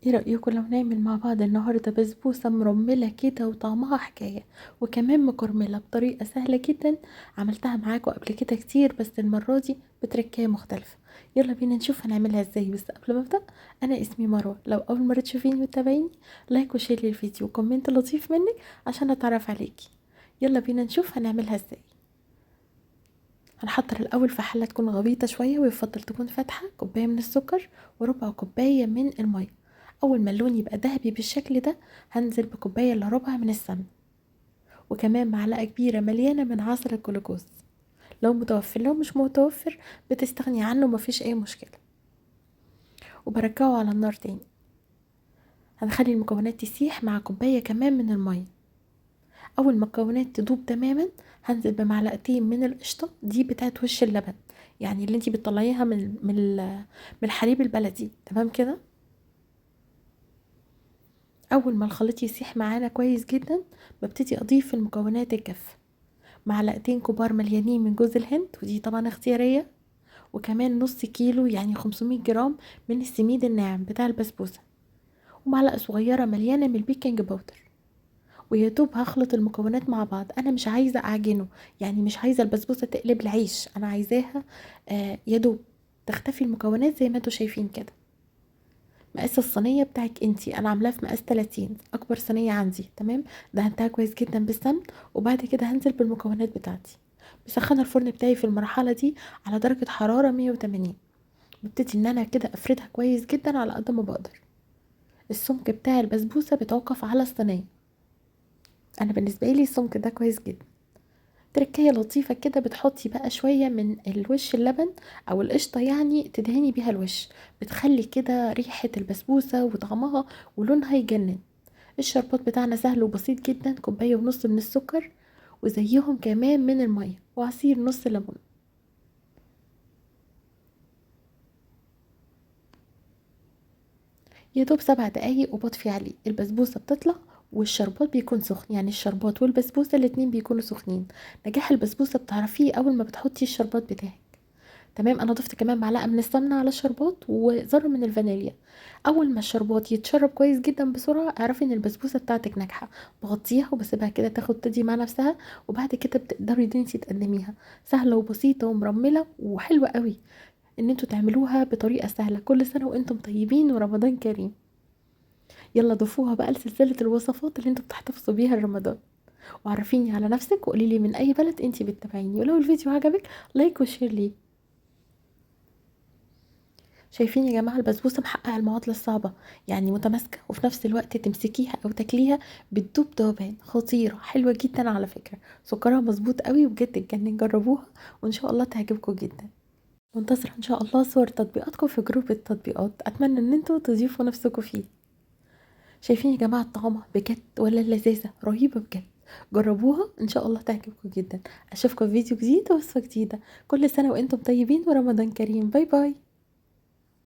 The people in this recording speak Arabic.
ايه رأيكم لو نعمل مع بعض النهاردة بسبوسة مرملة كده وطعمها حكاية، وكمان مكرملة بطريقة سهلة جدا. عملتها معاكم قبل كده كتير، بس المرة دي بتركية مختلفة. يلا بينا نشوف هنعملها ازاي. بس قبل ما ابدأ، انا اسمي مروة. لو اول مرة تشوفيني وتتابعيني، لايك وشير للفيديو وكومنت لطيف منك عشان اتعرف عليكي. يلا بينا نشوف هنعملها ازاي. هنحضر الاول في حلة تكون غويطة شوية، ويفضل تكون فاتحة كوباية من السكر وربع كوباية من المية. اول ما اللون يبقى ذهبي بالشكل ده، هنزل بكوباية الا ربع من السمن، وكمان معلقة كبيرة مليانة من عسل الجلوكوز لو متوفر. لو مش متوفر بتستغني عنه، مفيش اي مشكلة. وبرجعه على النار تاني. هنخلي المكونات تسيح مع كوباية كمان من المية. اول ما المكونات تدوب تماما، هنزل بمعلقتين من القشطة دي بتاعت وش اللبن، يعني اللي انتي بتطلعيها من الحليب البلدي. تمام كده. اول ما الخليط يسيح معانا كويس جدا، ببتدي اضيف المكونات الجافة. معلقتين كبار مليانين من جوز الهند، ودي طبعا اختيارية. وكمان نص كيلو يعني 500 جرام من السميد الناعم بتاع البسبوسة. ومعلقة صغيرة مليانة من البيكنج باودر. ويا دوب هخلط المكونات مع بعض. انا مش عايزة اعجنه، يعني مش عايزة البسبوسة تقلب العيش، انا عايزاها يا دوب تختفي المكونات زي ما انتوا شايفين كده. مقاس الصينيه بتاعك انتي، انا عاملاها في مقاس 30، اكبر صينيه عندي. تمام. دهنتها كويس جدا بالسمن، وبعد كده هنزل بالمكونات بتاعتي. بسخن الفرن بتاعي في المرحله دي على درجه حراره 180. ببتدي ان انا كده افردها كويس جدا على قد ما بقدر. السمك بتاع البسبوسه بيتوقف على الصينيه. انا بالنسبه لي السمك ده كويس جدا. تركية لطيفة كده، بتحطي بقى شوية من الوش اللبن أو القشطة، يعني تدهني بيها الوش. بتخلي كده ريحة البسبوسة وطعمها ولونها يجنن. الشربات بتاعنا سهل وبسيط جدا، كوباية ونص من السكر، وزيهم كمان من المية، وعصير نص ليمون. يا دوب 7 دقايق وبطفي عليه. البسبوسة بتطلع والشربات بيكون سخن، يعني الشربات والبسبوسة الاتنين بيكونوا سخنين. نجاح البسبوسة بتعرفيه أول ما بتحطي الشربات بتاعك. تمام. انا ضفت كمان معلقه من السمنه على الشربات وذره من الفانيليا. اول ما الشربات يتشرب كويس جدا بسرعه، اعرفي ان البسبوسه بتاعتك ناجحه. بغطيها وبسيبها كده تاخد تدي مع نفسها، وبعد كده بتقدري ان انتي تقدميها. سهله وبسيطه ومرمله وحلوه قوي. ان انتوا تعملوها بطريقه سهله. كل سنه وانتم طيبين ورمضان كريم. يلا ضيفوها بقى لسلسله الوصفات اللي انتوا بتحتفظوا بيها رمضان. وعرفيني على نفسك وقولي لي من اي بلد انتي بتتابعيني، ولو الفيديو عجبك لايك وشير ليه. شايفين يا جماعة البسبوسة محققة المعادلة الصعبة، يعني متماسكة وفي نفس الوقت تمسكيها او تاكليها بتدوب ذوبان. خطيرة حلوة جدا على فكرة. سكرها مظبوط قوي وبجد تجنن. جربوها وان شاء الله تعجبكم جدا. منتظرة ان شاء الله صور تطبيقاتكم في جروب التطبيقات. اتمنى ان انتوا تضيفوا نفسكم فيه. شايفين يا جماعة الطعمة بجد ولا اللذاذة رهيبة بجد. جربوها ان شاء الله تعجبكم جدا. اشوفكم في فيديو جديد ووصفة جديدة. كل سنة وانتم طيبين ورمضان كريم. باي باي.